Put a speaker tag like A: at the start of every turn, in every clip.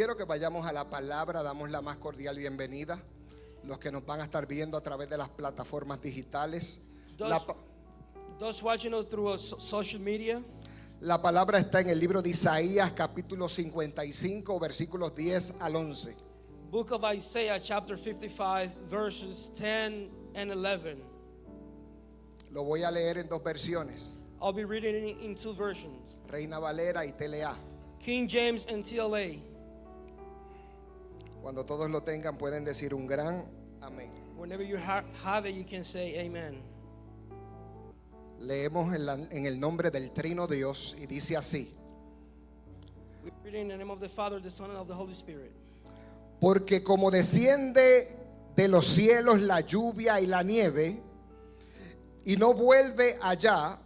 A: Quiero que vayamos a la palabra, damos la más cordial bienvenida. Los que nos van a estar viendo a través de las plataformas digitales.
B: Those watching us through social media.
A: La palabra está en el libro de Isaías, capítulo 55, versículos 10 al 11.
B: Book of Isaiah, chapter 55, verses 10 and 11.
A: Lo voy a leer en dos versiones,
B: I'll be reading in two versions,
A: Reina Valera y TLA.
B: King James and TLA.
A: Cuando todos lo tengan pueden decir un gran amén.
B: Whenever you have it, you can say amen.
A: Leemos en el nombre del Trino Dios y dice así:
B: We read in the name of the Father, the Son, and of the Holy Spirit.
A: Porque como desciende de los cielos la lluvia y la nieve, y no vuelve allá,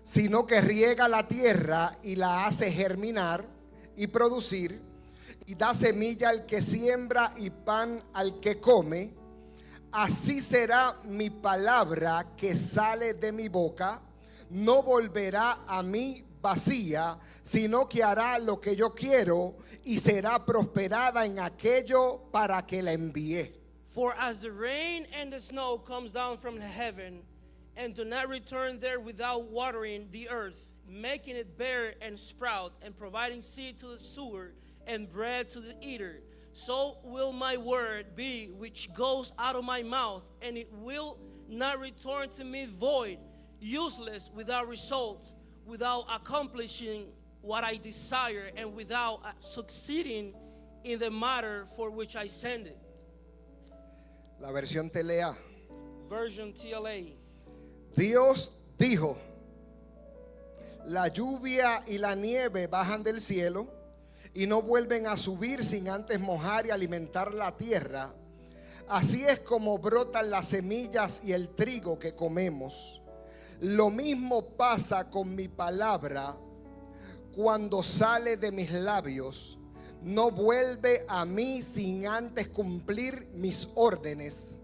A: sino que riega la tierra y la hace germinar y producir, y da semilla al que siembra y pan al que come, así será mi palabra que sale de mi boca. No volverá a mí vacía, sino que hará lo que yo quiero y será prosperada en aquello para que la envié.
B: For as the rain and the snow comes down from heaven, and do not return there without watering the earth, making it bear and sprout, and providing seed to the sower and bread to the eater, so will my word be which goes out of my mouth, and it will not return to me void, useless, without result, without accomplishing what I desire, and without succeeding in the matter for which I send it.
A: La versión TLA.
B: Version TLA.
A: Dios dijo: la lluvia y la nieve bajan del cielo y no vuelven a subir sin antes mojar y alimentar la tierra. Así es como brotan las semillas y el trigo que comemos. Lo mismo pasa con mi palabra cuando sale de mis labios. No vuelve a mí sin antes cumplir mis órdenes,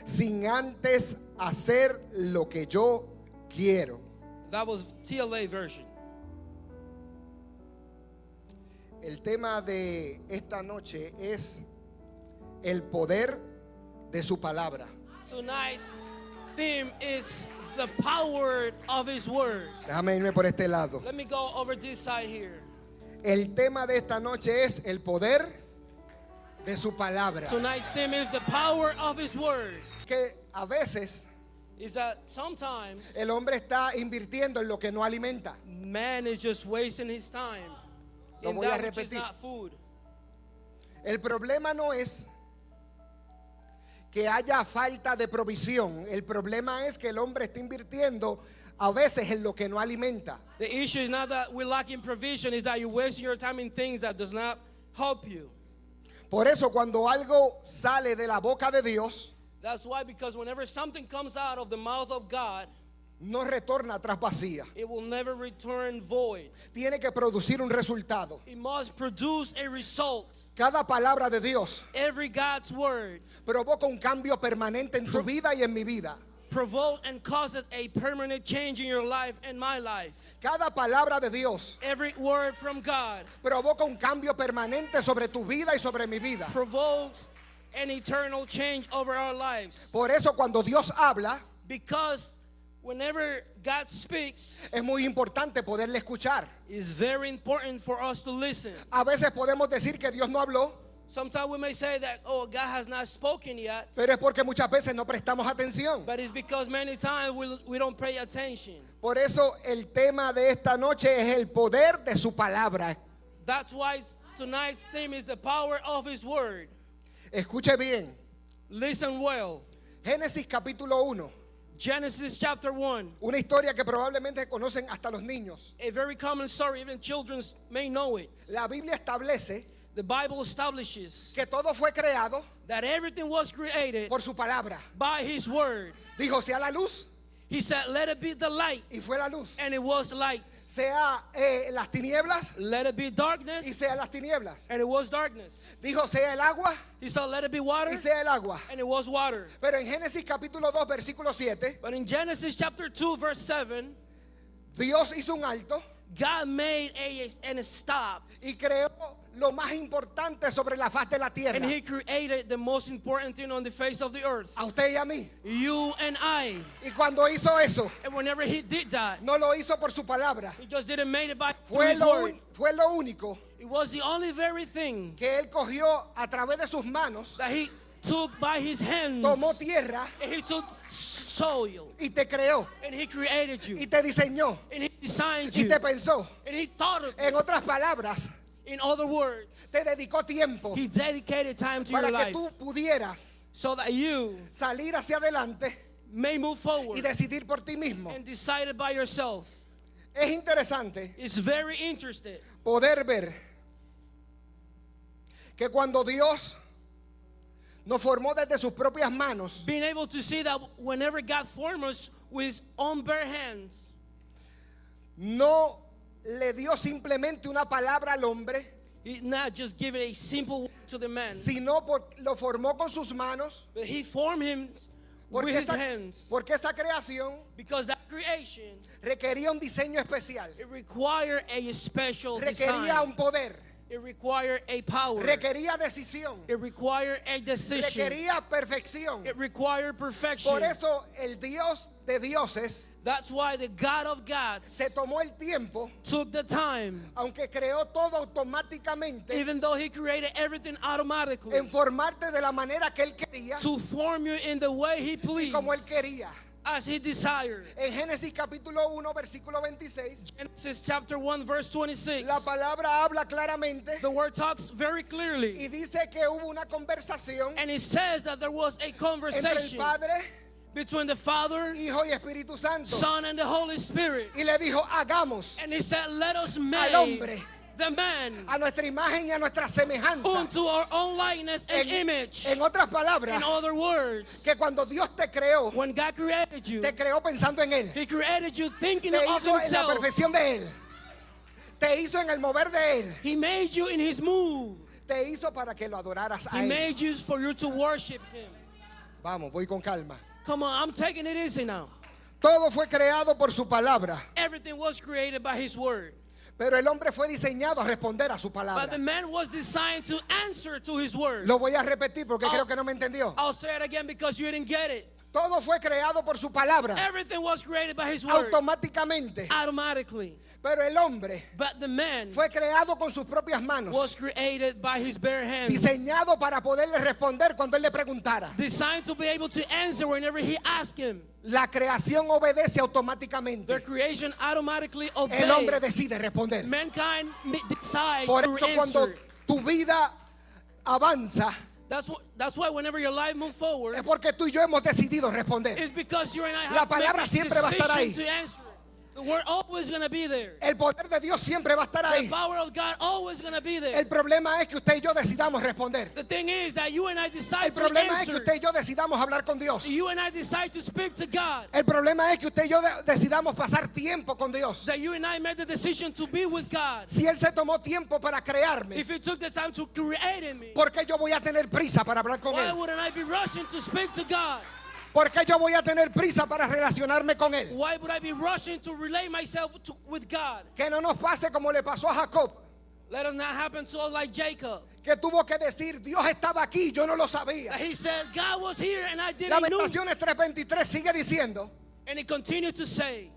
A: sin antes hacer lo que yo quiero.
B: That was TLA version.
A: El tema de esta noche es el poder de su palabra.
B: Tonight's theme is the power of His word.
A: Déjame irme por este lado.
B: Let me go over this side here.
A: El tema de esta noche es el poder de su palabra.
B: Tonight's theme is the power of His word.
A: Que a veces
B: Is that sometimes
A: el hombre está invirtiendo en lo que no alimenta.
B: man is just wasting his time
A: Lo
B: in
A: voy a
B: that which is
A: repetir.
B: not food.
A: El problema no es que haya falta de provisión. El problema es que el hombre está invirtiendo a veces en lo que no alimenta.
B: The issue is not that we're lacking provision, is that you're wasting your time in things that does not help you.
A: Por eso cuando algo sale de la boca de Dios,
B: That's why, because whenever something comes out of the mouth of God,
A: no retorna atrás vacía.
B: it will never return void.
A: Tiene que producir un resultado.
B: It must produce a result.
A: Cada palabra de Dios
B: Every God's word
A: provoca un cambio permanente en tu vida y en mi vida.
B: provoke and causes a permanent change in your life and my life.
A: Cada palabra de Dios
B: Every word from God
A: provoca un cambio permanente sobre tu vida y sobre mi vida.
B: provokes an eternal change over our lives.
A: Por eso cuando Dios habla,
B: Because whenever God speaks,
A: es muy importante poderle escuchar.
B: it's very important for us to listen.
A: A veces podemos decir que Dios no habló,
B: Sometimes we may say that, oh, God has not spoken yet,
A: pero es porque muchas veces no prestamos atención.
B: but it's because many times we don't pay attention.
A: Por eso el tema de esta noche es el poder de su palabra.
B: That's why tonight's theme is the power of His word.
A: Escuche bien.
B: Listen well.
A: Génesis capítulo 1.
B: Genesis chapter 1.
A: Una historia que probablemente conocen hasta los niños.
B: A very common story, even children may know it.
A: La Biblia establece
B: The Bible establishes
A: que todo fue creado
B: that everything was created
A: por su palabra.
B: by His word.
A: Dijo, sea la luz,
B: He said, let it be the light,
A: y fue la luz.
B: and it was light.
A: Sea las tinieblas,
B: Let it be
A: y
B: darkness,
A: sea las tinieblas.
B: and it was darkness.
A: Dijo, sea el agua,
B: He said, let it be water,
A: y sea el agua.
B: and it was water.
A: Pero en Génesis capítulo 2, versículo 7,
B: But in Genesis chapter 2, verse 7,
A: Dios hizo un alto
B: God made a stop
A: y creó lo más importante sobre la faz de la tierra.
B: And he created the most important thing on the face of the earth.
A: A usted y a mí.
B: You and I.
A: Y cuando hizo eso,
B: And whenever he did that,
A: no lo hizo por su palabra.
B: he just didn't make it by through
A: Fue
B: his
A: lo,
B: word.
A: fue lo único
B: It was the only very thing
A: que él cogió a través de sus manos,
B: that he took by his hands.
A: tomó tierra
B: And he took soil.
A: y te creó
B: And he created you.
A: y te diseñó
B: And he designed
A: y
B: you.
A: te pensó.
B: And he thought of
A: En
B: you.
A: otras palabras,
B: In other words,
A: te dedicó tiempo
B: he dedicated time to your
A: para que
B: life
A: tú pudieras
B: so that you
A: salir hacia adelante
B: may move
A: y
B: forward
A: decidir por ti mismo.
B: and decide it by yourself.
A: Es interesante
B: It's very interesting
A: poder ver que cuando Dios nos formó desde sus propias manos,
B: being able to see that whenever God formed us with his own bare hands,
A: no le dio simplemente una palabra al hombre,
B: he not just give it a simple word to the man,
A: sino lo formó con sus manos,
B: but he formed him with his hands,
A: porque esa creación
B: because that creation,
A: requería un diseño especial,
B: it required a special
A: requería
B: design.
A: un poder,
B: It required a power.
A: requería decisión,
B: It required a decision.
A: requería perfección.
B: It required perfection.
A: Por eso el Dios de dioses
B: That's why the God of gods
A: se tomó el tiempo,
B: took the time,
A: aunque creó todo automáticamente,
B: even though he created everything automatically,
A: en formarte de la manera que él quería
B: to form you in the way he
A: y
B: pleased,
A: como él quería.
B: as he desired.
A: En Génesis capítulo 1 versículo 26,
B: Genesis chapter 1 verse 26.
A: la palabra habla claramente
B: The word talks very
A: y
B: clearly.
A: dice que hubo una conversación
B: And it says that there was a
A: entre el
B: conversation
A: Padre,
B: between the Father,
A: Hijo y Espíritu Santo
B: Son, and the Holy Spirit.
A: y le dijo, hagamos
B: And he said, let us
A: al
B: make
A: hombre
B: the man
A: a nuestra imagen y a nuestra semejanza.
B: unto our own likeness and image.
A: En otras palabras,
B: In other words,
A: que cuando Dios te creó,
B: when God created you,
A: te creó pensando en Él.
B: he created you thinking
A: Te
B: of
A: hizo en la
B: himself.
A: perfección de Él. Te hizo en el mover de Él.
B: He made you in his move.
A: Te hizo para que lo adoraras a
B: He
A: Él.
B: made you for you to worship him.
A: Vamos, voy con calma.
B: Come on, I'm taking it easy now.
A: Todo fue creado por su palabra,
B: Everything was created by his word.
A: pero el hombre fue diseñado a responder a su
B: But the
A: palabra.
B: man was designed to answer to his word.
A: Lo voy a repetir porque
B: Oh.
A: creo que no me entendió.
B: I'll say it again because you didn't get it.
A: Todo fue creado por su palabra,
B: Everything was created by his word
A: automáticamente.
B: automatically.
A: Pero el hombre
B: But the man
A: fue creado con sus propias
B: was
A: manos,
B: created by his bare hands.
A: diseñado para poderle responder cuando él le preguntara.
B: Designed to be able to answer whenever he asked him.
A: La creación obedece
B: Their
A: automáticamente.
B: creation automatically
A: El hombre
B: obeys.
A: decide responder.
B: Mankind decides
A: Por
B: to
A: eso cuando
B: answer.
A: tu vida avanza,
B: That's why whenever your life moves forward,
A: es porque tú y yo hemos decidido responder.
B: it's because you and I
A: La
B: have to make
A: palabra
B: a
A: siempre va a estar ahí.
B: decision to answer. The word always going to be there.
A: El poder de Dios siempre va a estar
B: The
A: ahí.
B: power of God always going to be there.
A: El problema es que usted y yo decidamos responder.
B: The thing is that you and I decide
A: El
B: to
A: problema es que
B: answer.
A: usted y yo decidamos hablar con Dios.
B: You and I decide to speak to God.
A: El problema es que usted y yo decidamos pasar tiempo con Dios.
B: That you and I made the decision to be with God.
A: Si Él se tomó tiempo para crearme,
B: If He took the time to create in me,
A: ¿por qué yo voy a tener prisa para hablar con
B: why
A: Él?
B: wouldn't I be rushing to speak to God?
A: ¿Por qué yo voy a tener prisa para relacionarme con Él?
B: Why would I be rushing to relate myself with God?
A: Que no nos pase como le pasó a Jacob,
B: Let us not happen to us like Jacob.
A: que tuvo que decir, Dios estaba aquí, yo no lo sabía.
B: That he said, God was here and I didn't know.
A: Lamentaciones 3:23 sigue diciendo
B: And he continued to say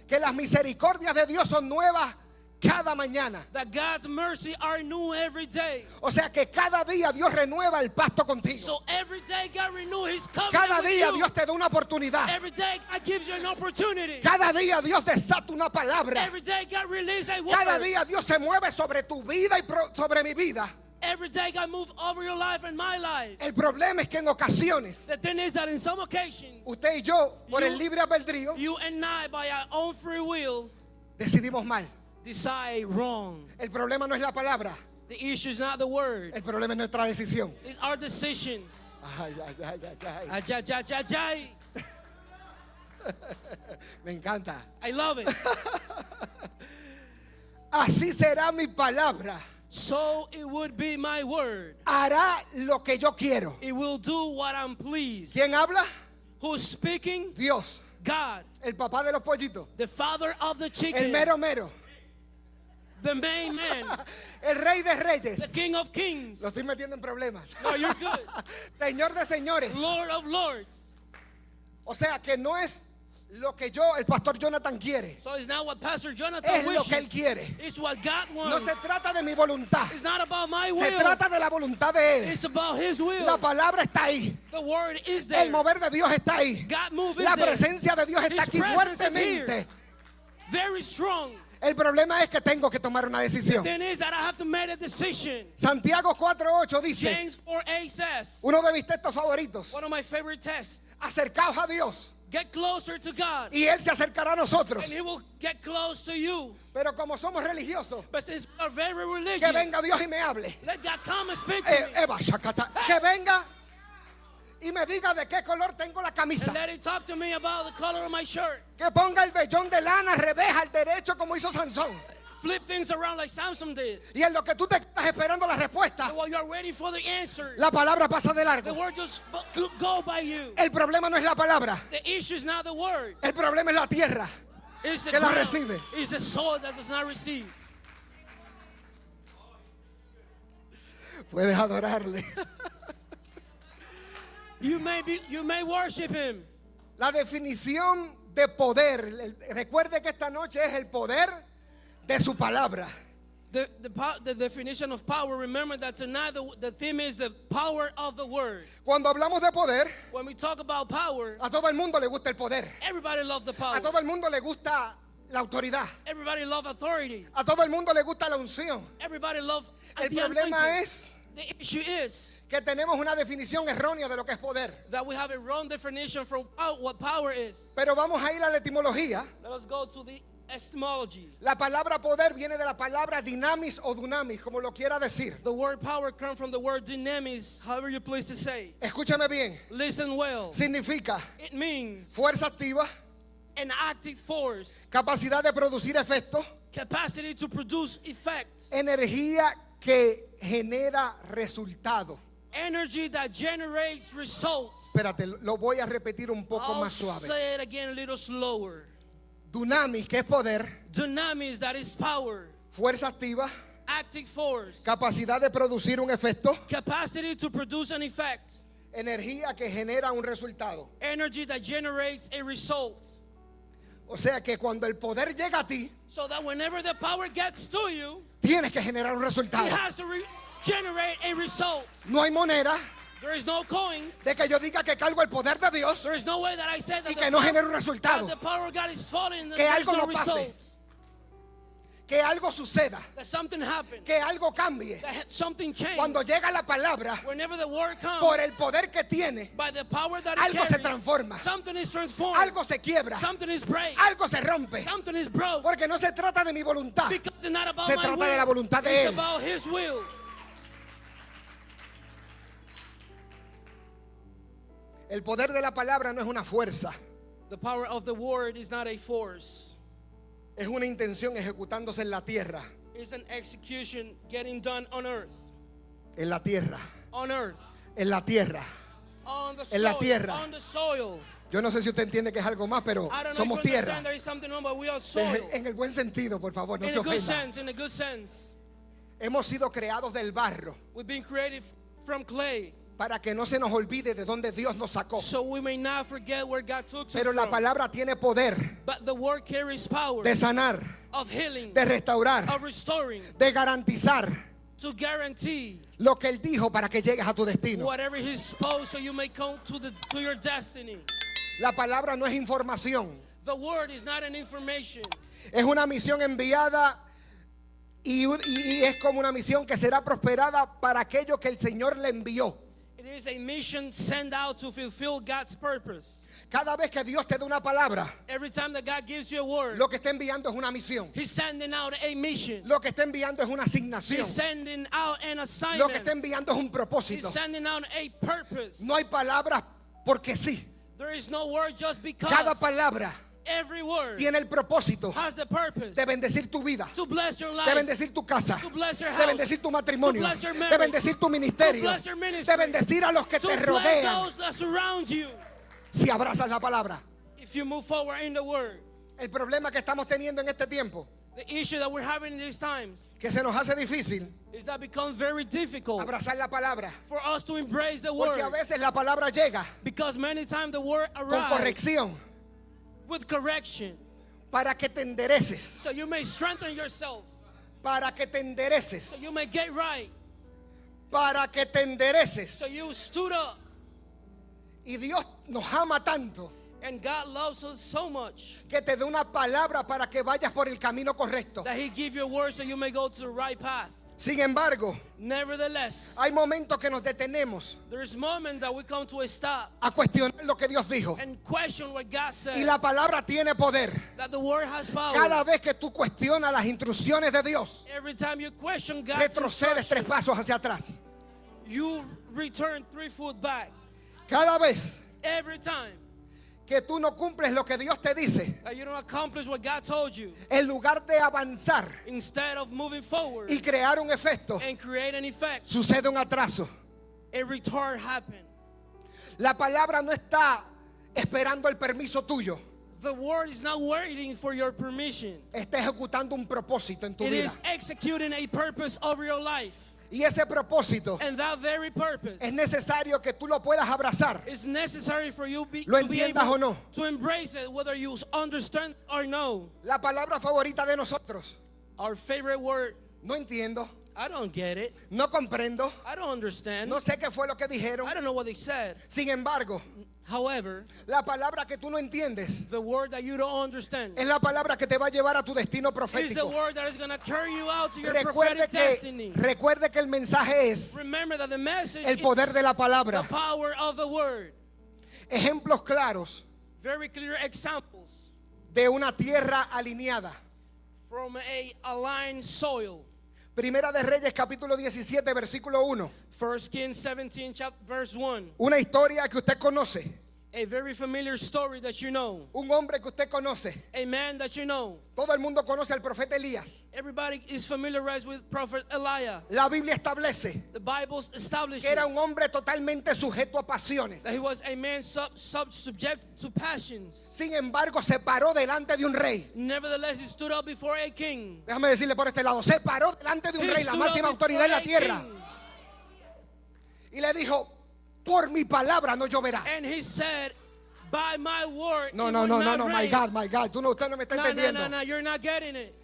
A: que las misericordias de Dios son nuevas cada mañana.
B: that God's mercy are new every day.
A: O sea que cada día Dios renueva el pacto contigo.
B: So every day God renew his covenant
A: Cada
B: with
A: día
B: you.
A: Dios te da una oportunidad.
B: Every day God gives you an opportunity.
A: Cada día Dios desata una palabra.
B: Every day God releases a word.
A: Cada día Dios se mueve sobre tu vida y sobre mi vida.
B: Every day God moves over your life and my life.
A: El problema es que en ocasiones
B: The thing is that in some occasions,
A: usted y yo, por
B: You-
A: el libre albedrío,
B: you and I, by our own free will,
A: decidimos mal.
B: decide wrong.
A: El problema no es la palabra,
B: The issue is not the word.
A: el problema es nuestra decisión.
B: It's our decisions.
A: Ay, ay, ay, ay, ay.
B: Ajay, ajay, ajay.
A: Me encanta.
B: I love it.
A: Así será mi palabra.
B: So it would be my word.
A: Hará lo que yo quiero.
B: It will do what I'm pleased.
A: ¿Quién habla?
B: Who's speaking?
A: Dios,
B: God,
A: el papá de los pollitos,
B: the father of the
A: el
B: chicken,
A: mero mero.
B: The main man,
A: el Rey de
B: the
A: Reyes.
B: King of Kings.
A: Lo estoy metiendo en problemas.
B: No, you're good.
A: Señor de señores.
B: Lord of Lords.
A: O sea que no es lo que el pastor Jonathan quiere.
B: So it's not what Pastor Jonathan
A: Es lo
B: wishes.
A: que él quiere.
B: It's what God
A: No
B: wants.
A: se trata de mi voluntad.
B: It's not about my
A: Se
B: will.
A: trata de la voluntad de él.
B: It's about His will.
A: La palabra está ahí.
B: The word is there.
A: El mover de Dios está ahí.
B: God move is
A: La
B: there.
A: presencia de Dios está
B: His
A: aquí
B: presence is
A: fuertemente.
B: here. Very strong.
A: El problema es que tengo que tomar una decisión.
B: Then is that I have to make a decision.
A: Santiago 4:8 dice,
B: James 4:8 says,
A: uno de mis textos favoritos,
B: one of my favorite tests,
A: acercaos a Dios
B: get closer to God
A: y Él se acercará a nosotros.
B: and He will get close to you.
A: Pero como somos religiosos,
B: But since we are very
A: que
B: religious,
A: venga Dios y me hable.
B: let God come and speak to me.
A: Eva, shakata, que venga y me diga de qué color tengo la camisa.
B: And let Him talk to me about the color of my shirt.
A: Que ponga el vellón de lana reveja al derecho como hizo Sansón.
B: Flip things around like Samson did.
A: Y en lo que tú te estás esperando la respuesta,
B: And while you're waiting for the answer,
A: la palabra pasa de
B: the
A: largo.
B: word just go by you.
A: El problema no es la palabra,
B: The issue is not the word.
A: el problema es la tierra.
B: It's the
A: Que la
B: ground.
A: recibe.
B: It's the soul that does not receive.
A: Puedes adorarle.
B: You may worship Him.
A: La definición de poder, recuerde que esta noche es el poder de su palabra.
B: The definition of power, remember that tonight the theme is the power of the word.
A: Cuando hablamos de poder,
B: When we talk about power,
A: a todo el mundo le gusta el poder.
B: everybody loves the power.
A: A todo el mundo le gusta la autoridad.
B: Everybody loves authority.
A: A todo el mundo le gusta la unción.
B: Everybody loves
A: El
B: the
A: problema
B: anointing.
A: es
B: The issue is
A: que tenemos una definición errónea de lo que es poder.
B: that we have a wrong definition from what power is.
A: Pero vamos a ir a la etimología.
B: Let us go to the etymology.
A: La palabra poder viene de la palabra dinamis o dunamis, como lo quiera decir.
B: The word power comes from the word dynamis, however you please to say.
A: Escúchame bien.
B: Listen well.
A: Significa
B: It means
A: fuerza activa,
B: an active force,
A: capacidad de producir efectos,
B: capacity to produce effects,
A: energía que genera resultado.
B: energy that generates results.
A: Espérate, lo voy a repetir un poco
B: I'll
A: más suave.
B: say it again a little slower.
A: Dunamis, que es poder,
B: Dynamis, that is power,
A: fuerza activa,
B: active force,
A: capacidad de producir un efecto,
B: capacity to produce an effect,
A: energía que genera un resultado.
B: energy that generates a result.
A: O sea que cuando el poder llega a ti,
B: So that whenever the power gets to you,
A: tienes que generar un
B: it
A: resultado.
B: has to generate a result.
A: No hay manera
B: There is no coins.
A: de que yo diga que cargo el poder de Dios
B: There is no way that I said that
A: y que no genere un resultado.
B: the power of God is falling and
A: Que
B: there's
A: algo
B: no
A: no pase.
B: results.
A: Que algo suceda,
B: That something happened.
A: que algo cambie.
B: That something changed.
A: Cuando llega la palabra,
B: Whenever the word comes,
A: por el poder que tiene,
B: by the power that it
A: algo se
B: carries,
A: transforma,
B: something is transformed.
A: algo se quiebra,
B: Something is break.
A: algo se rompe.
B: Something is broke.
A: Porque no se trata de mi voluntad,
B: Because it's not about
A: se
B: my
A: trata
B: will.
A: de la voluntad de
B: It's
A: Él.
B: about His will.
A: El poder de la palabra no es una fuerza,
B: The power of the word is not a force.
A: es una intención ejecutándose en la tierra,
B: It's an execution getting done on earth.
A: en la tierra,
B: On earth.
A: en la tierra.
B: On the
A: En la
B: soil.
A: tierra.
B: On the soil.
A: Yo no sé si usted entiende que es algo más, pero
B: I don't know
A: somos
B: if you
A: tierra.
B: understand there is something wrong, but we are soil.
A: En el buen sentido, por favor, no
B: In
A: se
B: a good
A: ofenda.
B: sense, in a good sense.
A: Hemos sido creados del barro
B: We've been created from clay,
A: para que no se nos olvide de dónde Dios nos sacó.
B: so we may not forget where God took us
A: Pero la
B: from.
A: palabra tiene poder
B: But the word carries power
A: de sanar,
B: of healing,
A: de restaurar,
B: of restoring,
A: de garantizar
B: to guarantee
A: lo que Él dijo para que llegues a tu destino.
B: whatever He's supposed, so you may come to your destiny.
A: La palabra no es información,
B: The word is not an information.
A: es una misión enviada y es como una misión que será prosperada para aquello que el Señor le envió.
B: It is a mission sent out to fulfill God's purpose.
A: Cada vez que Dios te da una palabra,
B: Every time that God gives you a word,
A: lo que está enviando es una misión.
B: He's sending out a mission.
A: Lo que está enviando es una asignación.
B: He's sending out an
A: Lo
B: assignment.
A: que está enviando es un
B: He's
A: propósito.
B: sending out a purpose.
A: No hay palabras porque sí.
B: There is no word just because.
A: Cada palabra
B: Every word
A: tiene el propósito
B: has the purpose
A: de bendecir tu vida,
B: to bless your
A: de
B: life,
A: bendecir tu casa,
B: to bless your
A: de
B: house,
A: bendecir tu matrimonio,
B: to bless your
A: de
B: marriage,
A: bendecir tu ministerio,
B: to bless your
A: de
B: ministry,
A: bendecir a los que
B: to
A: te
B: bless
A: rodean.
B: those that surround you.
A: Si abrazas la palabra.
B: If you move forward in the word,
A: El problema que estamos teniendo en este tiempo
B: The issue that we're having in these times
A: que se nos hace difícil
B: is that it becomes very difficult
A: abrazar la palabra.
B: for us to embrace the
A: Porque
B: word.
A: a veces la palabra llega
B: Because many times the word
A: con
B: arrives
A: corrección
B: with correction.
A: para que te endereces.
B: So you may strengthen yourself.
A: Para que te
B: So
A: endereces.
B: you may get right.
A: Para que te endereces.
B: So you stood up.
A: Y Dios nos ama tanto
B: And God loves us so much
A: que te dé una palabra para que vayas por el camino correcto.
B: that He give you a word so you may go to the right path.
A: Sin embargo,
B: Nevertheless,
A: hay momentos que nos detenemos
B: there's moments that we come to a stop
A: a cuestionar lo que Dios dijo.
B: and question what God said.
A: Y la palabra tiene poder.
B: That the word has power.
A: Cada vez que tú cuestionas las instrucciones de Dios,
B: Every time you question God's
A: retrocedes 3
B: instruction,
A: pasos hacia atrás.
B: you return 3 foot back.
A: Cada vez
B: Every time
A: que tú no cumples lo que Dios te dice,
B: that you don't accomplish what God told you,
A: en lugar de avanzar
B: instead of moving forward
A: y crear un efecto,
B: and create an effect,
A: sucede un atraso.
B: a return happen.
A: La palabra no está esperando el permiso tuyo,
B: The word is not waiting for your permission.
A: está ejecutando un propósito en tu
B: It
A: vida.
B: is executing a purpose of your life.
A: Y ese propósito
B: And that very purpose
A: es necesario que tú lo puedas abrazar.
B: is necessary for you
A: Lo
B: to be
A: entiendas
B: able
A: o no.
B: to embrace it, whether you understand or no.
A: La palabra favorita de nosotros,
B: Our favorite word,
A: no entiendo,
B: I don't get it.
A: no comprendo,
B: I don't understand.
A: no sé qué fue lo que dijeron.
B: I don't know what they said.
A: Sin embargo,
B: However,
A: la palabra que tú no entiendes
B: the word that you don't understand
A: es la palabra que te va a llevar a tu destino
B: is the
A: profético.
B: word that is going to carry you out to your
A: Recuerde
B: prophetic destiny.
A: que el mensaje es
B: Remember that the message
A: el poder
B: is
A: de la
B: the
A: palabra.
B: power of the word.
A: Ejemplos claros
B: Very clear examples
A: de una tierra alineada.
B: from a aligned soil.
A: Primera de Reyes capítulo 17 versículo 1.
B: 1 Kings 17 verse 1.
A: Una historia que usted conoce.
B: A very familiar story that you know.
A: Un hombre que usted conoce.
B: A man that you know.
A: Todo el mundo conoce al profeta Elías.
B: Everybody is familiarized with Prophet Elijah.
A: La Biblia establece
B: The Bible establishes
A: que era un hombre totalmente sujeto a pasiones.
B: that he was a man subject to passions.
A: Sin embargo, se paró delante de un rey.
B: Nevertheless, he stood up before a king.
A: Déjame decirle por este lado. Se paró delante de un
B: He
A: rey, la
B: stood
A: máxima
B: up before
A: autoridad en la
B: a
A: tierra.
B: king.
A: Y le dijo, por mi palabra no lloverá.
B: And he said, by my word,
A: No,
B: it
A: no,
B: will
A: no,
B: not
A: no, my
B: rain.
A: God, my God. Usted no me está
B: No,
A: entendiendo.
B: no, you're not getting it.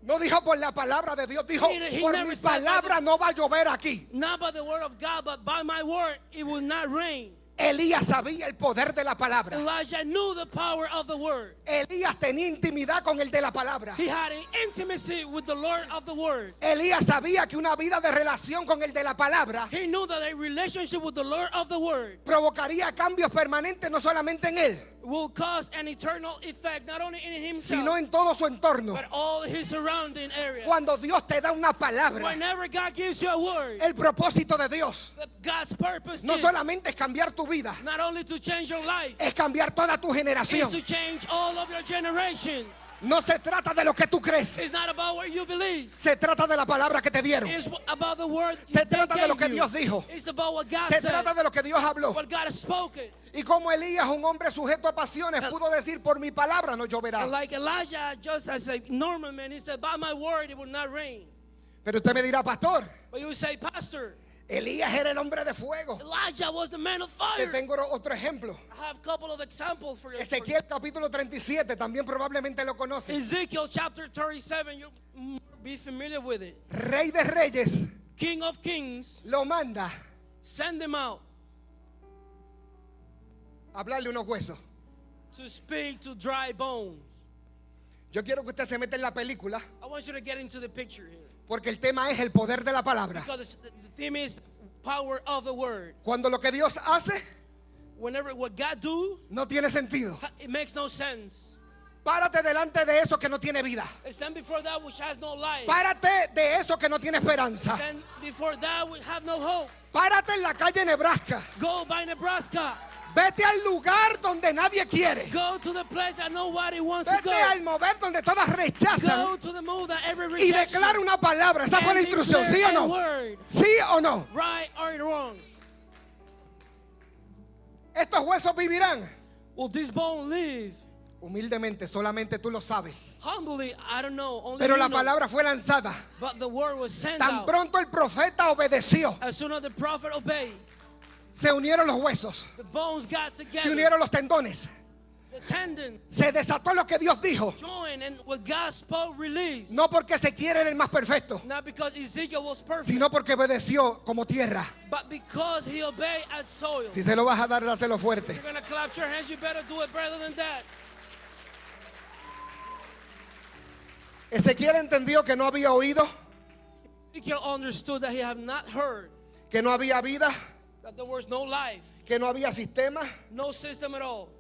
A: No dijo por la palabra de Dios, dijo,
B: He
A: por
B: never
A: mi
B: said by
A: palabra no va a llover aquí.
B: Not by the word of God, but by my word, it will not rain.
A: Elías sabía el poder de la palabra.
B: Elijah knew the power of the word.
A: Elías tenía intimidad con el de la palabra.
B: He had an intimacy with the Lord of the word.
A: Elías sabía que una vida de relación con el de la palabra
B: He knew that a relationship with the Lord of the word
A: provocaría cambios permanentes no solamente en él,
B: will cause an eternal effect, not only in himself,
A: sino en todo su entorno.
B: but all his surrounding area.
A: Cuando Dios te da una palabra,
B: Whenever God gives you a word,
A: el propósito de Dios
B: God's purpose
A: no
B: is
A: solamente es cambiar tu vida,
B: not only to change your life,
A: es cambiar toda tu
B: it's
A: generación.
B: to change all of your generations.
A: No se trata de lo que tú crees,
B: It's not about what you believe.
A: se trata de la palabra que te dieron.
B: It's about the word
A: Se
B: that
A: trata de lo que
B: gave
A: Dios
B: you.
A: dijo.
B: It's about what God
A: Se
B: said,
A: trata de lo que Dios habló.
B: what God has spoken.
A: Y como Elías, un hombre sujeto a pasiones, pudo decir, por mi palabra no lloverá.
B: And like Elijah, just as a normal man, he said, by my word it will not rain.
A: Pero usted me dirá, pastor,
B: But you say, Pastor,
A: Elías era el hombre de fuego.
B: Elijah was the man of
A: Te
B: fire.
A: tengo otro ejemplo.
B: I have a couple of examples for you.
A: Ezequiel capítulo 37, también probablemente lo conoces.
B: Ezekiel chapter 37, you be familiar with it.
A: Rey de Reyes
B: King of kings,
A: lo manda
B: send them out
A: a hablarle unos huesos.
B: to speak to dry bones.
A: Yo quiero que usted se meta en la película
B: I want you to get into the picture here.
A: porque el tema es el poder de la palabra.
B: Because the theme is power of the word.
A: Cuando lo que Dios hace
B: Whenever what God do,
A: no tiene sentido.
B: it makes no sense.
A: Párate delante de eso que no tiene vida.
B: Stand before that which has no life.
A: Párate de eso que no tiene esperanza.
B: Stand before that which have no hope.
A: Párate en la calle Nebraska.
B: Go by Nebraska.
A: Vete al lugar donde nadie quiere.
B: Go to the place that nobody wants to
A: Vete
B: go.
A: al mover donde todas rechazan
B: Go to the move that every
A: y
B: rejection.
A: declara una palabra. Esa fue la
B: and
A: instrucción, ¿sí o
B: declare a
A: no?
B: word,
A: ¿Sí o no?
B: right or wrong.
A: Estos huesos vivirán.
B: Will this bone live?
A: Humildemente, solamente tú lo sabes.
B: Humbly, I don't know. Only
A: Pero
B: you
A: la
B: know.
A: palabra fue lanzada.
B: But the word was sent
A: Tan
B: out.
A: pronto el profeta obedeció,
B: As soon as the prophet obeyed,
A: se unieron los huesos,
B: the bones got
A: se
B: together.
A: unieron los tendones,
B: The tendon
A: se desató lo que Dios dijo.
B: joined, and what God spoke released.
A: No porque se quiere el más perfecto,
B: Not because Ezekiel was perfect,
A: sino porque obedeció como tierra.
B: but because he obeyed as soil.
A: Si se lo vas a dar, dáselo fuerte.
B: You're going to clap your hands, you better do it better than that.
A: Ezequiel entendió que no había oído,
B: Ezekiel understood that he had not heard,
A: que no había vida,
B: that there was no life,
A: que no había sistema,
B: no system at all.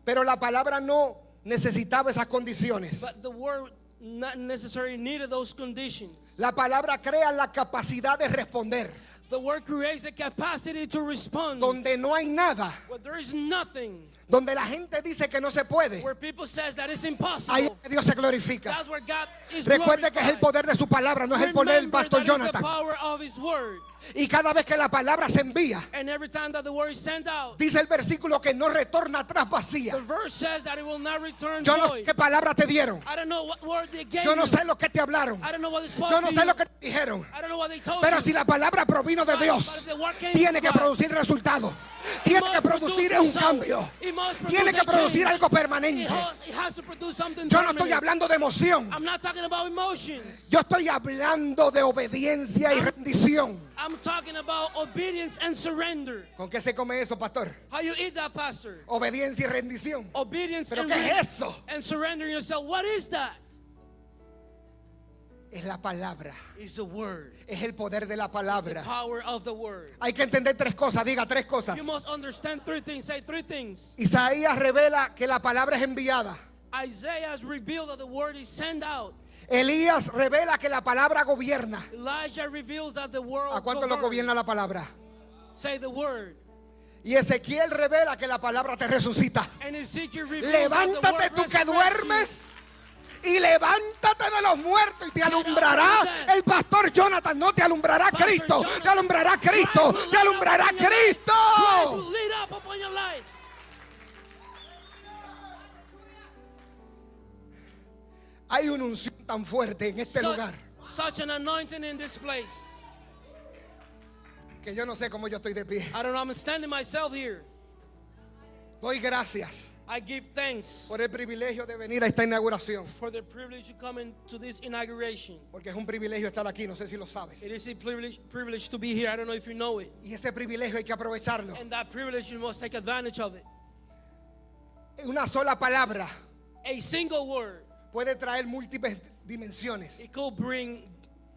A: pero la palabra no necesitaba esas condiciones.
B: But the word not necessarily needed those conditions.
A: La palabra crea la capacidad de responder.
B: The word creates the capacity to respond.
A: Donde no hay nada,
B: Where there is nothing,
A: donde la gente dice que no se puede,
B: where people says that it's
A: ahí
B: impossible,
A: es que Dios se glorifica.
B: that's where God is
A: Recuerde que es el
B: glorified.
A: poder de su palabra, no es el poder del
B: Remember
A: pastor
B: that it's the
A: Jonathan.
B: power of his word.
A: Y cada vez que la palabra se envía,
B: And every time that the word is sent out,
A: dice el versículo que no retorna atrás vacía.
B: the verse says that it will not return
A: Yo no sé
B: void.
A: qué palabra te dieron.
B: I don't know what word they gave
A: Yo no
B: you.
A: sé lo que te hablaron.
B: I don't know what they spoke
A: Yo no
B: to
A: sé
B: you.
A: lo que te dijeron.
B: I don't know what they told
A: Pero
B: you.
A: si la palabra provino de
B: But
A: Dios,
B: if the word came
A: tiene que
B: from God,
A: producir resultados.
B: it
A: Tiene
B: must
A: que producir
B: produce
A: un
B: result.
A: cambio.
B: It must produce
A: Tiene que
B: a
A: producir
B: change.
A: algo permanente.
B: It has to produce something
A: Yo no estoy
B: permanent.
A: hablando de emoción.
B: I'm not talking about emotions.
A: Yo estoy hablando de obediencia y rendición.
B: I'm talking about obedience and surrender.
A: ¿Con qué se come eso, pastor?
B: How you eat that, pastor?
A: Obediencia y rendición.
B: Obedience
A: ¿Pero
B: and,
A: qué es eso?
B: and surrendering yourself. What is that?
A: Es la palabra.
B: It's the word.
A: Es el poder de la
B: The
A: palabra.
B: power of the word.
A: Hay que entender tres cosas. Diga tres cosas.
B: You must understand three things. Say three things.
A: Isaías revela que la palabra es enviada.
B: Isaiah has revealed that the word is sent out.
A: Elías revela que la palabra gobierna.
B: Elijah reveals that the word
A: ¿A cuánto lo
B: governs.
A: gobierna la palabra?
B: Say the word.
A: Y Ezequiel revela que la palabra te resucita.
B: And Ezekiel reveals that the
A: Levántate
B: word
A: tú que
B: resurrects you.
A: duermes y levántate de los muertos y te alumbrará el pastor Jonathan. No te alumbrará
B: Pastor
A: Cristo,
B: Jonathan,
A: te alumbrará Cristo,
B: Christ will
A: te
B: light
A: alumbrará
B: up in your life. Christ
A: Cristo.
B: will lead up upon your life.
A: Hay una unción tan fuerte en este lugar
B: Such an anointing in this place.
A: que yo no sé cómo yo estoy de pie.
B: I don't know, I'm standing myself here.
A: Doy gracias
B: I give thanks
A: por el privilegio de venir a esta inauguración,
B: for the privilege to come into this inauguration.
A: porque es un privilegio estar aquí, no sé si lo
B: It
A: sabes.
B: is a privilege to be here. I don't know if you know it.
A: Y ese privilegio hay que aprovecharlo.
B: And that privilege, you must take advantage of it.
A: Una sola palabra
B: A single word,
A: puede traer múltiples dimensiones.
B: it could bring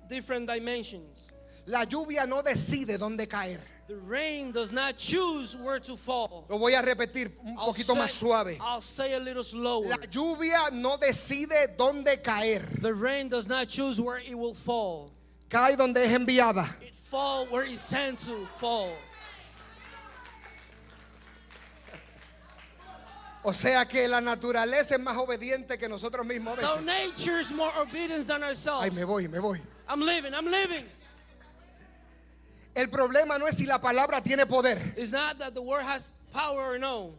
B: different dimensions.
A: La lluvia no decide dónde caer.
B: The rain does not choose where to fall.
A: Lo voy a repetir un poquito más suave.
B: I'll say a little slower.
A: La lluvia no decide dónde caer.
B: The rain does not choose where it will fall.
A: Cae donde es enviada.
B: It falls where it's sent to fall.
A: O sea que la naturaleza es más obediente que nosotros mismos a
B: So
A: veces.
B: nature is more obedient than ourselves.
A: Ay, me voy.
B: I'm living.
A: El problema no es si la palabra tiene poder.
B: It's not that the word has power or no.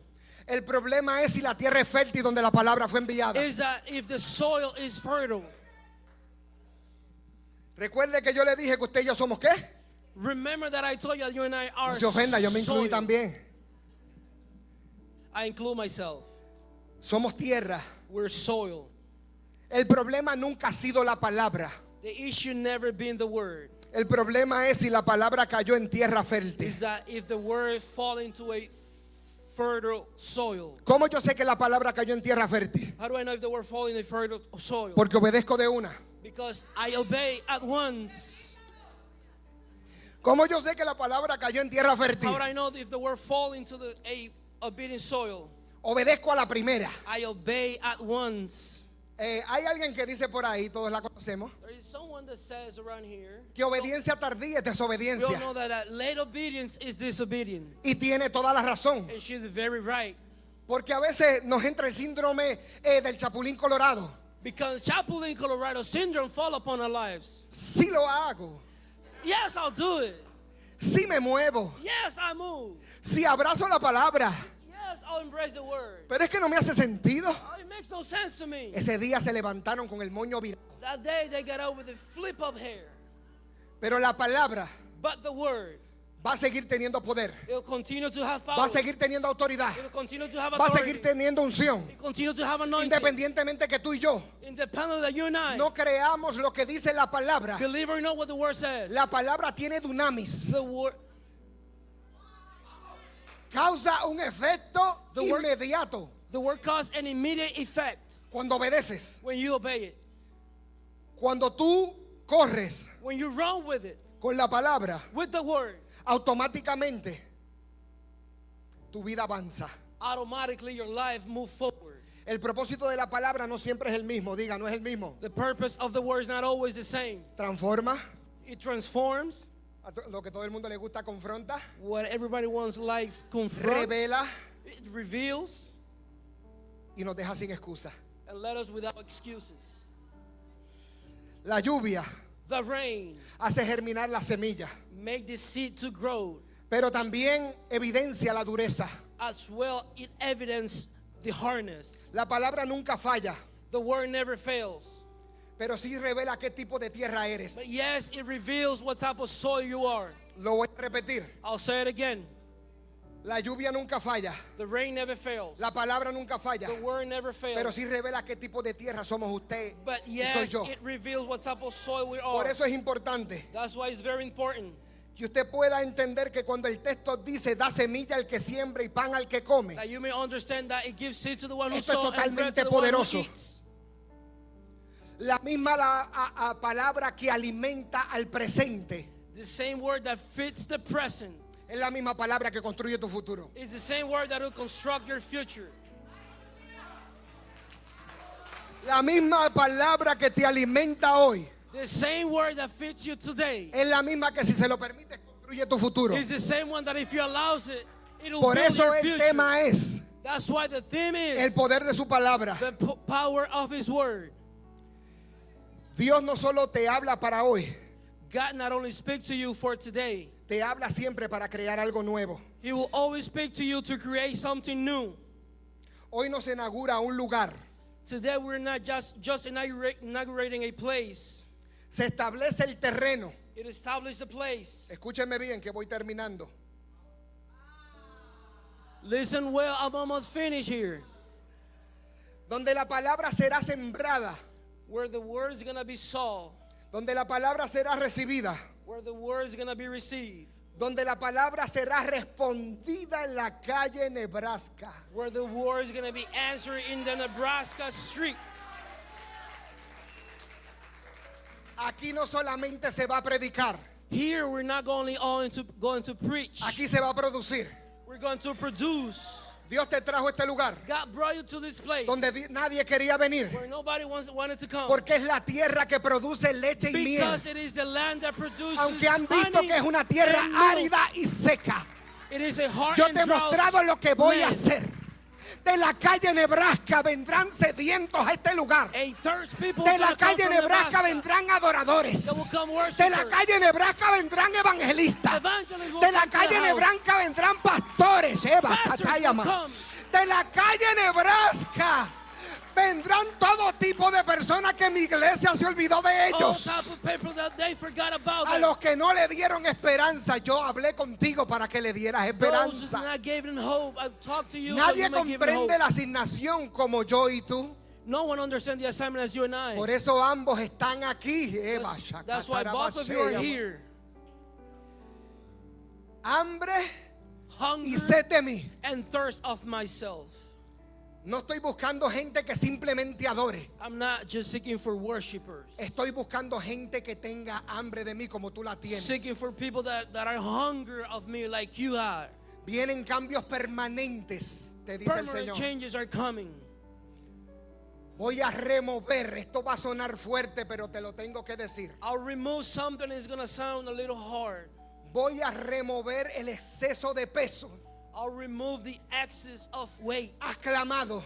A: El problema es si la tierra es fértil donde la palabra fue enviada.
B: It's that if the soil is fertile.
A: Recuerde que yo le dije que usted y yo somos ¿qué?
B: Remember that I told you that you and I are
A: No se ofenda, yo me incluí
B: soil.
A: también.
B: I include myself.
A: Somos tierra.
B: We're soil.
A: El problema nunca ha sido la palabra.
B: The issue never been the word.
A: El problema es si la palabra cayó en tierra fértil.
B: Is that if the word fall into a fertile soil.
A: ¿Cómo yo sé que la palabra cayó en tierra fértil?
B: How do I know if the word fall in a fertile soil?
A: Porque obedezco de una.
B: Because I obey at once.
A: ¿Cómo yo sé que la palabra cayó en tierra fértil?
B: How would I know if the word fall into a obedient soil?
A: Obedezco a la primera.
B: I obey at once.
A: Hay alguien que dice por ahí, todos la conocemos,
B: There is someone that says around here,
A: que obediencia tardía es
B: we all
A: desobediencia.
B: know that late obedience is disobedience.
A: Y tiene toda la razón.
B: And she's very right.
A: Porque a veces nos entra el síndrome del chapulín colorado.
B: Because Chapulín Colorado syndrome fall upon our lives.
A: Sí lo hago.
B: Yes, I'll do it.
A: Sí me muevo.
B: Yes, I move.
A: Sí abrazo la palabra.
B: Yes, I'll embrace the word.
A: Pero es que no me hace sentido.
B: Oh, it makes no sense to me.
A: Ese día se levantaron con el moño virado.
B: That day they got out with the flip up hair.
A: Pero la palabra
B: But the word,
A: va a seguir teniendo poder.
B: it'll continue to have power.
A: Va a seguir teniendo autoridad.
B: It'll continue to have
A: Va a
B: authority.
A: seguir teniendo unción.
B: It'll continue to have anointing.
A: Independientemente que tú y yo
B: Independently that you and I,
A: no creamos lo que dice la palabra.
B: believe or not what the word says.
A: La palabra tiene dunamis.
B: The word,
A: Causa un efecto
B: The word-
A: inmediato
B: the word causes an immediate effect
A: cuando obedeces.
B: when you obey it.
A: Cuando tú corres
B: When you run with it,
A: con la palabra,
B: with the word,
A: automáticamente tu vida avanza.
B: automatically your life move forward.
A: El propósito de la palabra no siempre es el mismo. Diga, no es el mismo.
B: The purpose of the word is not always the same.
A: Transforma.
B: It transforms
A: Lo que todo el mundo le gusta, confronta.
B: what everybody wants life confront.
A: Revela
B: It reveals
A: y nos deja sin excusa.
B: and let us without excuses.
A: La lluvia
B: The rain
A: hace germinar la semilla,
B: make the seed to grow,
A: pero también evidencia la dureza.
B: as well it evidence the hardness.
A: La palabra nunca falla,
B: The word never fails.
A: pero sí revela qué tipo de tierra eres.
B: But yes, it reveals what type of soil you are.
A: Lo voy a repetir.
B: I'll say it again.
A: La lluvia nunca falla,
B: The rain never fails.
A: la palabra nunca falla,
B: The word never fails.
A: pero sí revela qué tipo de tierra somos usted
B: But
A: y soy
B: yes,
A: yo.
B: it reveals what type of soil we
A: Por
B: are.
A: eso es importante
B: That's why it's very important
A: que usted pueda entender que cuando el texto dice da semilla al que siembra y pan al que come,
B: that you may understand that it gives seed to the one who
A: Esto es
B: sows and bread
A: totalmente
B: to the one who
A: poderoso.
B: eats.
A: la misma palabra que alimenta al presente
B: The same word that fits the present
A: es la misma palabra que construye tu futuro.
B: is the same word that will construct your future.
A: La misma palabra que te alimenta hoy
B: The same word that fits you today
A: es la misma que si se lo permites construye tu futuro.
B: is the same one that if you allow it, it'll
A: Por
B: build
A: eso
B: your
A: el
B: future.
A: tema es
B: That's why the theme
A: el
B: is
A: poder de su palabra.
B: the power of His word.
A: Dios no solo te habla para hoy,
B: God not only speaks to you for today,
A: te habla siempre para crear algo nuevo.
B: He will always speak to you to create something new.
A: Hoy nos inaugura un lugar.
B: Today we're not just inaugurating a place.
A: Se establece el terreno.
B: It established a place.
A: Escúchenme bien que voy terminando.
B: Listen well, I'm almost finished here.
A: Donde la palabra será sembrada,
B: Where the word is going to be sown,
A: donde la palabra será recibida,
B: where the word is going to be received,
A: donde la palabra será respondida en la calle Nebraska.
B: where the word is going to be answered in the Nebraska streets.
A: Aquí no solamente se va a predicar,
B: Here we're not only going to preach.
A: aquí se va a producir.
B: We're going to produce.
A: Dios te trajo a este lugar
B: God brought you to this place
A: donde nadie quería venir,
B: where nobody wanted to come.
A: porque es la tierra que produce leche y miel.
B: Because it is the land that produces
A: Aunque han visto
B: honey
A: que es una tierra
B: and milk.
A: árida y seca,
B: It is a hard
A: yo
B: and
A: te he
B: drought
A: mostrado lo que voy a
B: land.
A: hacer. De la calle Nebraska vendrán sedientos a este lugar.
B: A thirst people
A: De la
B: gonna come
A: calle
B: from
A: Nebraska vendrán adoradores.
B: That will come worshipers.
A: De la calle Nebraska vendrán evangelistas.
B: Evangelists will
A: De la
B: come to the
A: calle
B: house.
A: Nebraska vendrán pastores. Eva,
B: Pastors will
A: Catayama.
B: come.
A: De la calle Nebraska vendrán todo tipo de personas que mi iglesia se olvidó de
B: All
A: ellos.
B: type of people that they forgot about
A: A
B: them.
A: los que no le dieron esperanza, yo hablé contigo para que le dieras
B: Those who
A: esperanza.
B: not gave them hope. I've talked to you.
A: Nadie
B: so you may give them
A: comprende
B: hope.
A: la asignación como yo y tú.
B: No one understands the assignment as you and I.
A: Por eso ambos están aquí. Eva,
B: That's why both of you are here.
A: Hambre y
B: Hunger
A: sed de mí.
B: and thirst of myself.
A: No estoy buscando gente que simplemente adore.
B: I'm not just seeking for worshipers.
A: Estoy buscando gente que tenga hambre de mí como tú la tienes.
B: Seeking for people that are hunger of me like you are.
A: Vienen cambios permanentes, te dice el
B: Permanent
A: Señor.
B: changes are coming.
A: Voy a remover. Esto va a sonar fuerte, pero te lo tengo que decir.
B: I'll remove something that's going to sound a little hard.
A: Voy a remover el exceso de peso.
B: I'll remove the excess of weight.
A: Has clamado,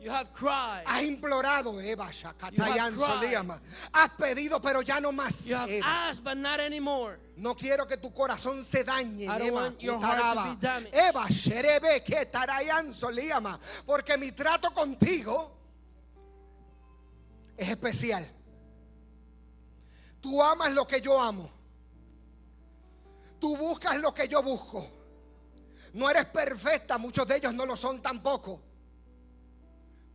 B: You have cried.
A: Has implorado, Eva, Shakatayan
B: You have cried.
A: Soliama. Has pedido, pero ya no más.
B: You have
A: Eva.
B: asked, but not anymore.
A: No quiero que tu corazón se dañe,
B: I don't
A: Eva,
B: want your heart to
A: Kutaraba.
B: be damaged.
A: Eva, Sherebe, Ketarayan Soliama. Porque mi trato contigo es especial. Tú amas lo que yo amo. Tú buscas lo que yo busco. No eres perfecta, muchos de ellos no lo son tampoco.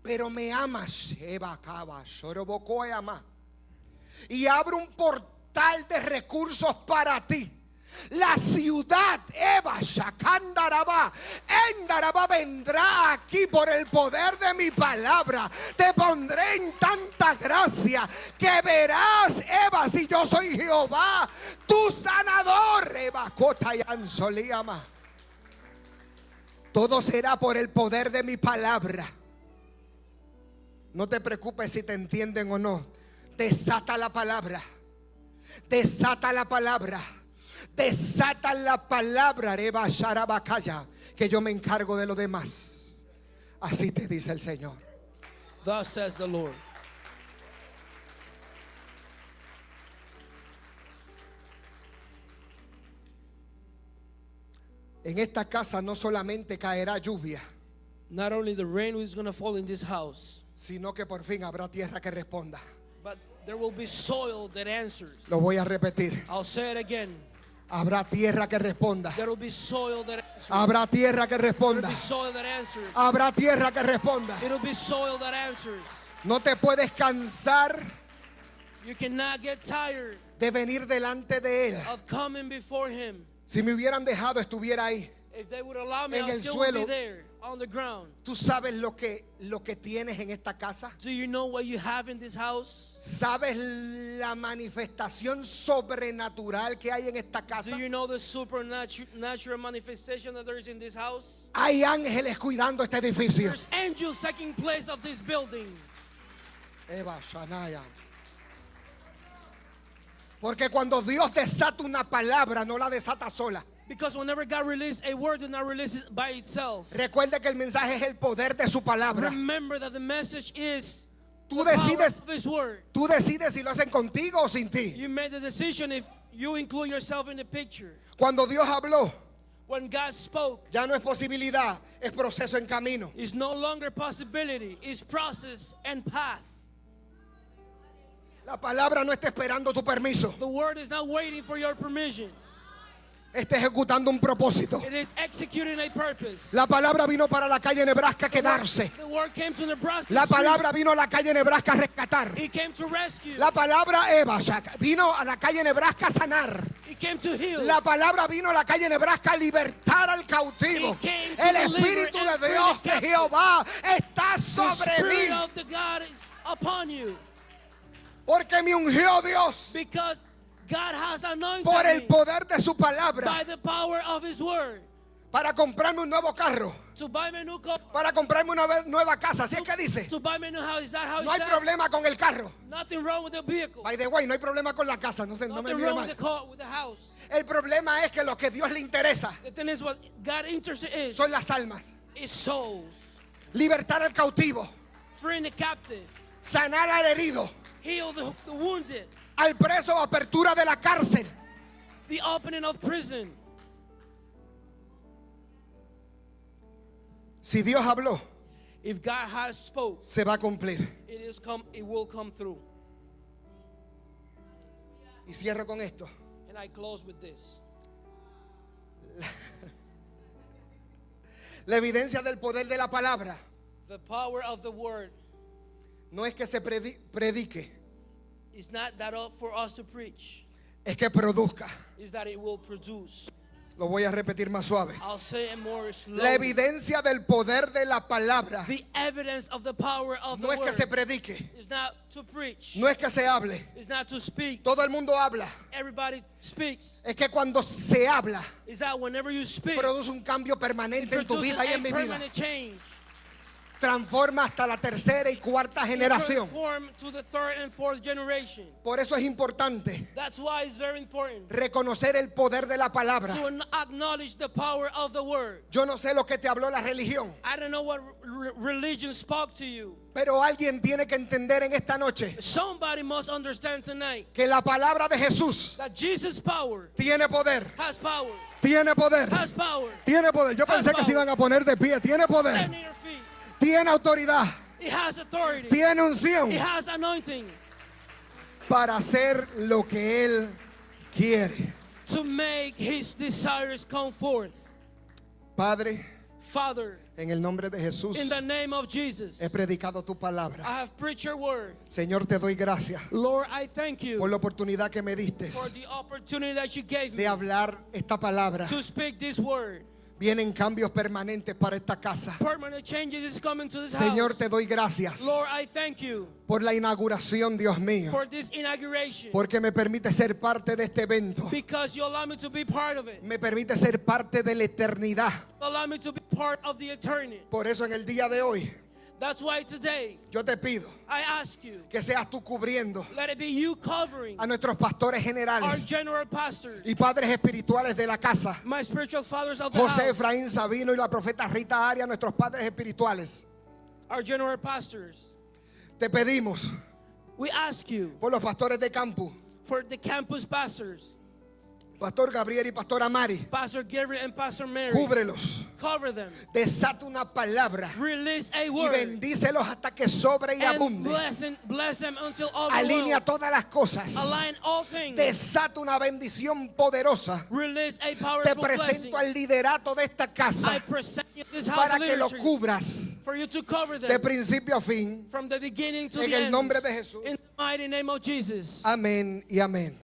A: Pero me amas, Eva Cava, Shorobokoe ama. Y abro un portal de recursos para ti. La ciudad, Eva, Shakandaraba, Endaraba vendrá aquí por el poder de mi palabra. Te pondré en tanta gracia que verás, Eva, si yo soy Jehová, tu sanador, Eva, Kotayan Soliama. Todo será por el poder de mi palabra. No te preocupes si te entienden o no. Desata la palabra. Desata la palabra. Desata la palabra, Reba Sharabakaya, que yo me encargo de lo demás. Así te dice el Señor.
B: Thus says the Lord.
A: En esta casa no solamente caerá lluvia,
B: Not only the rain is going to fall in this house,
A: sino que por fin habrá tierra que responda.
B: but there will be soil that answers.
A: Lo voy a repetir.
B: I'll say it again.
A: Habrá tierra que responda.
B: There will be soil that answers.
A: Habrá tierra que
B: There will
A: responda.
B: be soil that answers.
A: Habrá tierra que responda.
B: It'll be soil that answers.
A: No te puedes cansar
B: You cannot get tired
A: de venir delante de Él.
B: of coming before Him.
A: Si me hubieran dejado, estuviera ahí.
B: If they would allow me,
A: En
B: I'll
A: el
B: still be
A: suelo.
B: there on the ground.
A: ¿Tú sabes lo que tienes en esta casa?
B: Do you know what you have in this house?
A: ¿Sabes la manifestación sobrenatural que hay en esta casa?
B: Do you know the supernatural manifestation that there is in this house?
A: Hay ángeles cuidando este edificio.
B: There's angels taking place of this building.
A: Eva Shanaya. Porque cuando Dios desata una palabra, no la desata sola.
B: Because whenever God releases a word, do not release it by itself.
A: Recuerde que el mensaje es el poder de su palabra.
B: Remember that the message is
A: Tú
B: the power
A: decides,
B: of His word.
A: tú decides si lo hacen contigo o sin ti.
B: You made the decision if you include yourself in the picture.
A: Cuando Dios habló,
B: When God spoke,
A: ya no es posibilidad, es proceso en camino.
B: it's no longer possibility, it's process and path.
A: La palabra no está esperando tu permiso,
B: The word is not waiting for your permission.
A: está ejecutando un propósito.
B: It is executing a purpose.
A: La palabra vino para la calle Nebraska a quedarse.
B: The word came to Nebraska.
A: La palabra vino a la calle Nebraska a rescatar.
B: He came to rescue.
A: La palabra Eva vino a la calle Nebraska a sanar.
B: He came to heal.
A: La palabra vino a la calle Nebraska a libertar al cautivo.
B: He came to
A: El
B: deliver
A: Espíritu
B: and
A: de
B: free
A: Dios
B: the
A: de
B: captive.
A: Jehová está
B: The
A: sobre
B: Spirit
A: mí.
B: of the God is upon you.
A: Porque me ungió Dios
B: Because God has anointed
A: por el
B: me
A: poder de su palabra
B: by the power of His word
A: para comprarme un nuevo carro,
B: to buy me a new car,
A: para comprarme una nueva casa. Así es que dice,
B: to buy me a new house. Is that how
A: no
B: it
A: hay
B: says?
A: problema con el carro.
B: Nothing wrong with the vehicle.
A: By the way, no hay problema con la casa. No me
B: Nothing
A: mire
B: wrong
A: mal.
B: with the car, with the house.
A: El problema es que lo que a Dios le interesa
B: The thing is, what God interested is
A: son las almas.
B: souls.
A: Libertar al cautivo,
B: Freeing the captive.
A: sanar al herido,
B: Heal the wounded.
A: al preso, apertura de la cárcel.
B: The opening of prison.
A: Si Dios habló,
B: If God has spoke,
A: se va a cumplir.
B: it will come through.
A: Y cierro con esto.
B: And I close with this.
A: La evidencia del poder de la palabra
B: The power of the word
A: no es que se predique,
B: is not that for us to preach.
A: es que produzca.
B: Is that it will produce.
A: Lo voy a repetir más suave.
B: I'll say it more
A: La
B: slowly.
A: evidencia del poder de la palabra
B: The evidence of the power of
A: no
B: the
A: es que
B: word
A: se predique,
B: is not to preach.
A: no es que se hable.
B: It's not to speak.
A: Todo el mundo habla.
B: Everybody speaks.
A: Es que cuando se habla,
B: Is that whenever you speak,
A: produce un cambio
B: it
A: permanente en tu
B: produces
A: vida y
B: a
A: en mi vida.
B: permanent change.
A: transforma hasta la tercera y cuarta
B: It
A: generación.
B: transforms to the third and fourth generation.
A: Por eso es importante
B: That's why it's very important
A: reconocer el poder de la palabra.
B: to acknowledge the power of the word.
A: Yo no sé lo que te habló la religión,
B: I don't know what religion spoke to you.
A: pero alguien tiene que entender en esta noche
B: Somebody must understand tonight
A: que la palabra de Jesús
B: that Jesus' power
A: tiene poder,
B: has power.
A: tiene poder,
B: Has power.
A: tiene poder. Yo pensé que se iban a poner de pie. Tiene
B: Stand
A: poder,
B: in your feet.
A: tiene autoridad,
B: It has authority.
A: tiene unción
B: It has anointing
A: para hacer lo que Él quiere.
B: to make his desires come forth.
A: Padre,
B: Father,
A: en el nombre de Jesús
B: in the name of Jesus,
A: he predicado tu palabra.
B: I have preached your word.
A: Señor, te doy gracias
B: Lord, I thank
A: por
B: you
A: la oportunidad que me diste
B: for the opportunity that you gave
A: de
B: me
A: hablar esta palabra.
B: to speak this word.
A: Vienen cambios permanentes para esta casa.
B: Permanent changes is coming to this
A: Señor,
B: house.
A: te doy gracias
B: Lord, I thank you
A: por la inauguración, Dios mío,
B: for this inauguration
A: porque me permite ser parte de este evento.
B: because you allow me to be part of it.
A: Me permite ser parte de la eternidad.
B: Allow me to be part of the eternity.
A: Por eso en el día de hoy
B: That's why today
A: yo te pido
B: I ask you,
A: que seas tú cubriendo
B: let it be you covering
A: a nuestros pastores
B: our
A: generales
B: general pastors,
A: y padres espirituales de la casa,
B: my spiritual fathers of the
A: José
B: house,
A: Efraín Sabino y la profeta Rita Arias, nuestros padres espirituales.
B: our general pastors.
A: Te pedimos
B: We ask you
A: por los pastores de campo,
B: for the campus pastors,
A: Pastor Gabriel y Pastora Mari,
B: Pastor Gabriel and Pastor Mary.
A: cúbrelos,
B: Cover them.
A: desata una palabra
B: Release a
A: y
B: word.
A: bendícelos hasta que sobre y
B: And
A: abunde.
B: bless them until
A: Alinea
B: overwhelmed.
A: todas las cosas.
B: Align all things.
A: Desata una bendición poderosa.
B: Release a
A: Te
B: powerful blessing.
A: presento al liderato de esta
B: I
A: casa
B: present you this house
A: para
B: of
A: que lo
B: leadership
A: cubras
B: for you to cover
A: de
B: them
A: principio a fin.
B: from the beginning to
A: En
B: the
A: el
B: end.
A: nombre de Jesús.
B: In the mighty name of Jesus.
A: Amén y amén.